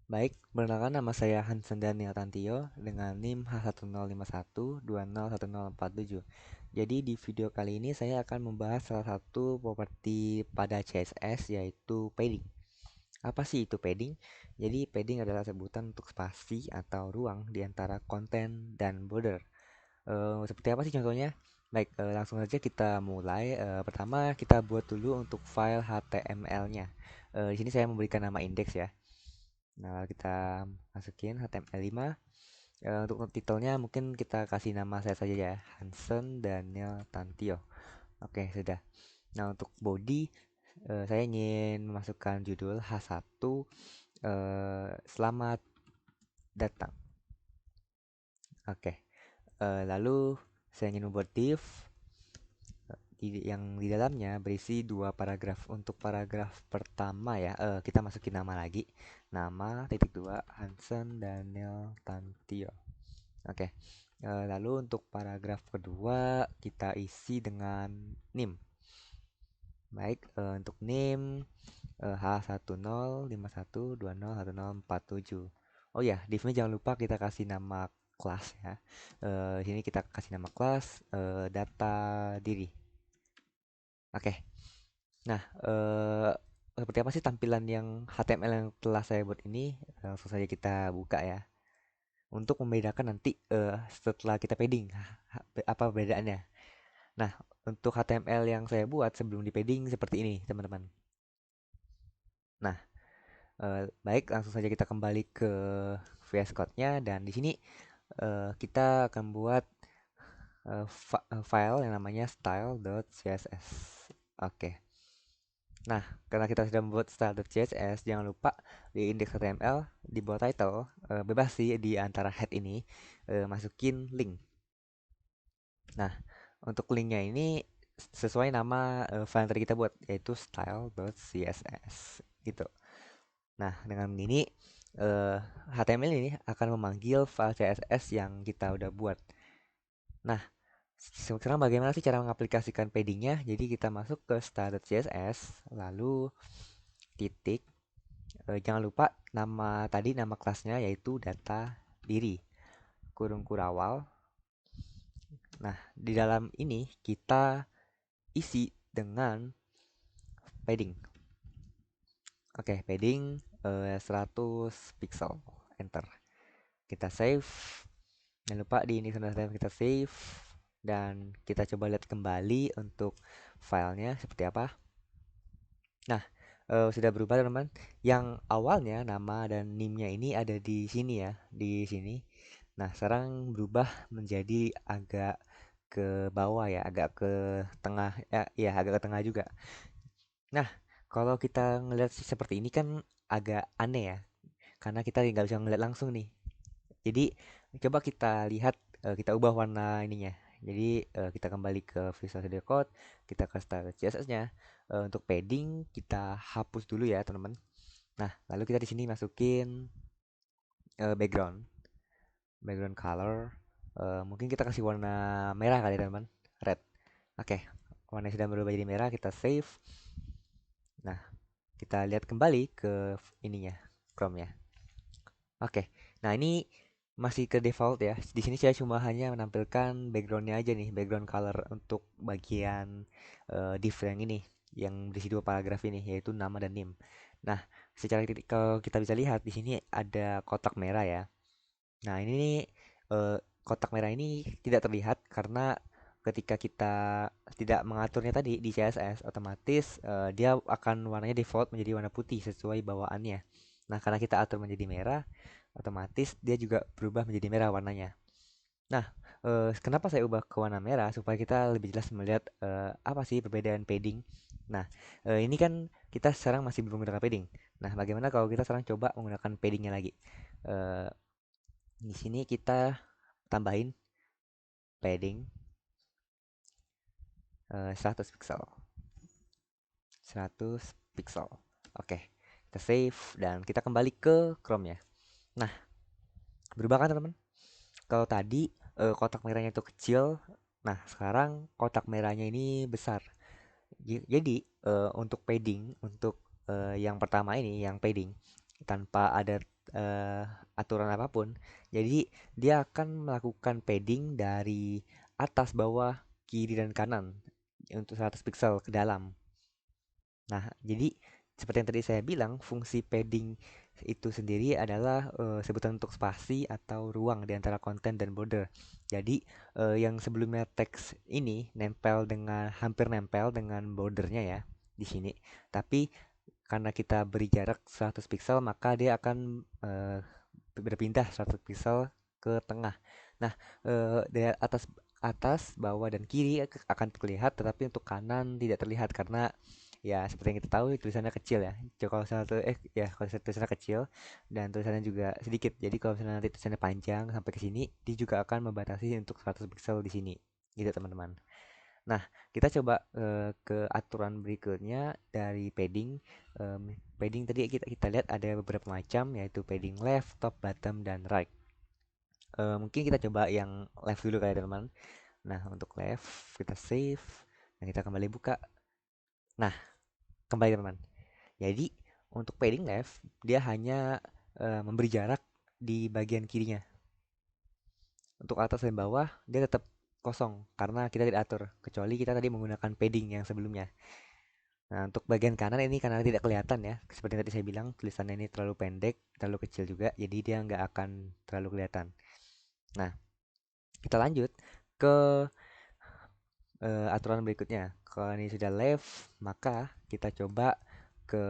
Baik, perkenalkan nama saya Hansen Daniel Tantio dengan NIM H105120104047. Jadi di video kali ini saya akan membahas salah satu properti pada CSS yaitu padding. Apa sih itu padding? Jadi padding adalah sebutan untuk spasi atau ruang di antara konten dan border. Seperti apa sih contohnya? Baik, langsung saja kita mulai. Pertama kita buat dulu untuk file HTML-nya. Di sini saya memberikan nama index ya. Nah, kita masukin HTML5. Untuk titelnya mungkin kita kasih nama saya saja ya, Hansen Daniel Tantio. Oke, sudah. Nah, untuk body saya ingin memasukkan judul H1 selamat datang. Oke. Lalu saya ingin membuat div yang di dalamnya berisi dua paragraf. Untuk paragraf pertama ya, kita masukin nama lagi. Nama titik dua Hansen Daniel Tantio. Oke. Lalu untuk paragraf kedua kita isi dengan NIM. Baik, untuk NIM H1051201047. Oh ya, divnya jangan lupa kita kasih nama kelas ya. Di sini kita kasih nama kelas data diri. Oke. Nah, seperti apa sih tampilan yang HTML yang telah saya buat ini? Langsung saja kita buka ya. Untuk membedakan nanti setelah kita padding apa perbedaannya. Nah, untuk HTML yang saya buat sebelum di padding seperti ini, teman-teman. Nah, baik, langsung saja kita kembali ke VS Code-nya dan di sini kita akan buat file yang namanya style.css. Oke. Nah, karena kita sudah membuat style.css, jangan lupa di index HTML di bawah title bebas sih di antara head ini masukin link. Nah, untuk linknya ini sesuai nama file yang tadi kita buat yaitu style.css gitu. Nah, dengan ini HTML ini akan memanggil file CSS yang kita udah buat. Nah, sekarang bagaimana sih cara mengaplikasikan paddingnya? Jadi kita masuk ke style.css, lalu titik. Jangan lupa nama kelasnya yaitu data diri, kurung kurawal. Nah, di dalam ini kita isi dengan padding. Oke, padding 100 pixel. Enter. Kita save. Jangan lupa di ini sudah kita save dan kita coba lihat kembali untuk filenya seperti apa. Nah, sudah berubah teman-teman. Yang awalnya nama dan nimnya ini ada di sini ya, di sini. Nah, sekarang berubah menjadi agak ke bawah ya, agak ke tengah ya, ya agak ke tengah juga. Nah, kalau kita ngelihat seperti ini kan agak aneh ya, karena kita nggak bisa ngeliat langsung nih. Jadi coba kita lihat, kita ubah warna ininya. Jadi kita kembali ke Visual Studio Code, kita ke style CSS-nya. Untuk padding kita hapus dulu ya teman-teman. Nah, lalu kita di sini masukin background color. Mungkin kita kasih warna merah kali ya teman-teman, red. Oke, warna sudah berubah jadi merah, kita save. Nah, kita lihat kembali ke ininya, Chrome-nya. Oke, nah ini masih ke default ya. Di sini saya cuma hanya menampilkan backgroundnya aja nih, background color untuk bagian div yang ini, yang berisi dua paragraf ini, yaitu nama dan name. Nah, kalau kita bisa lihat di sini ada kotak merah ya. Nah, ini nih, kotak merah ini tidak terlihat karena ketika kita tidak mengaturnya tadi di CSS, otomatis dia akan warnanya default menjadi warna putih sesuai bawaannya. Nah, karena kita atur menjadi merah, otomatis dia juga berubah menjadi merah warnanya. Nah, kenapa saya ubah ke warna merah supaya kita lebih jelas melihat apa sih perbedaan padding. Nah, ini kan kita sekarang masih belum menggunakan padding. Nah, bagaimana kalau kita sekarang coba menggunakan paddingnya lagi? Eh, di sini kita tambahin padding 100 pixel. 100 pixel. Oke, kita save dan kita kembali ke Chrome ya. Nah, berubah kan teman-teman? Kalau tadi kotak merahnya itu kecil, nah sekarang kotak merahnya ini besar. Jadi untuk padding, untuk yang pertama ini, yang padding tanpa ada aturan apapun. Jadi dia akan melakukan padding dari atas, bawah, kiri dan kanan untuk 100 pixel ke dalam. Nah, jadi seperti yang tadi saya bilang, fungsi padding itu sendiri adalah sebutan untuk spasi atau ruang di antara konten dan border. Jadi, yang sebelumnya teks ini hampir nempel dengan bordernya ya di sini. Tapi karena kita beri jarak 100 pixel, maka dia akan berpindah 100 pixel ke tengah. Nah, dari atas, bawah dan kiri akan terlihat, tetapi untuk kanan tidak terlihat karena ya seperti yang kita tahu tulisannya kecil ya. Kalau misalnya kalau tulisannya kecil dan tulisannya juga sedikit. Jadi kalau misalnya nanti tulisannya panjang sampai ke sini, dia juga akan membatasi untuk 100 pixel di sini. Gitu teman-teman. Nah, kita coba ke aturan berikutnya dari padding. Padding tadi kita lihat ada beberapa macam, yaitu padding left, top, bottom, dan right. Mungkin kita coba yang left dulu kali ya teman. Nah, untuk left kita save dan kita kembali buka. Nah, kembali teman. Jadi untuk padding left dia hanya memberi jarak di bagian kirinya. Untuk atas dan bawah dia tetap kosong karena kita tidak atur, kecuali kita tadi menggunakan padding yang sebelumnya. Nah, untuk bagian kanan ini karena tidak kelihatan ya, seperti yang tadi saya bilang, tulisannya ini terlalu pendek, terlalu kecil juga, jadi dia nggak akan terlalu kelihatan. Nah, kita lanjut ke aturan berikutnya. Kalau ini sudah left, maka kita coba ke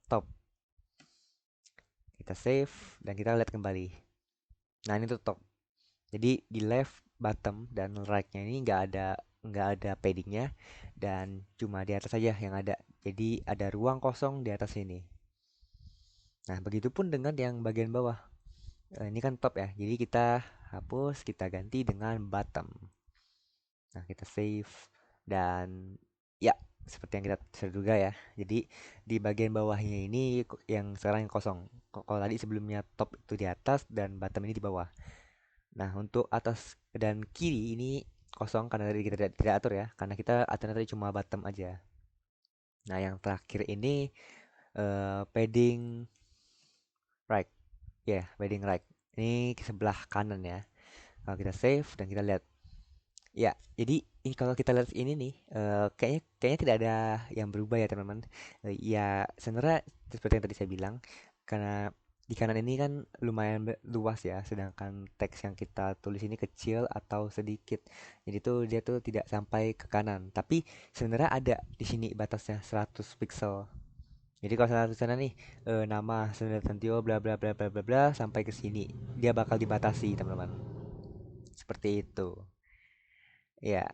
top. Kita save dan kita lihat kembali. Nah, ini tuh top. Jadi di left, bottom, dan right-nya ini nggak ada paddingnya dan cuma di atas saja yang ada. Jadi ada ruang kosong di atas ini. Nah, begitupun dengan yang bagian bawah. Ini kan top ya. Jadi kita hapus, kita ganti dengan bottom. Nah, kita save dan ya seperti yang kita duga ya. Jadi di bagian bawahnya ini yang sekarang yang kosong. Kalau tadi sebelumnya top itu di atas dan bottom ini di bawah. Nah, untuk atas dan kiri ini kosong karena tadi kita tidak atur ya. Karena kita aturnya tadi cuma bottom aja. Nah, yang terakhir ini padding right. Ya, yeah, padding right. Ini ke sebelah kanan ya. Kalau kita save dan kita lihat. Ya, jadi ini kalau kita lihat ini nih, kayaknya kayaknya tidak ada yang berubah ya teman-teman. Ya sebenarnya seperti yang tadi saya bilang, karena di kanan ini kan lumayan luas ya, sedangkan teks yang kita tulis ini kecil atau sedikit. Jadi dia tuh tidak sampai ke kanan. Tapi sebenarnya ada di sini batasnya 100 pixel. Jadi kalau salah sana nih nama Sunda Tantio bla bla bla bla bla bla sampai ke sini, dia bakal dibatasi teman-teman. Seperti itu. Ya,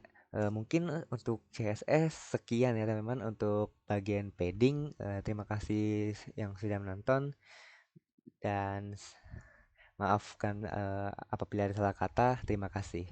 mungkin untuk CSS sekian ya teman-teman untuk bagian padding. Terima kasih yang sudah menonton dan maafkan apabila ada salah kata. Terima kasih.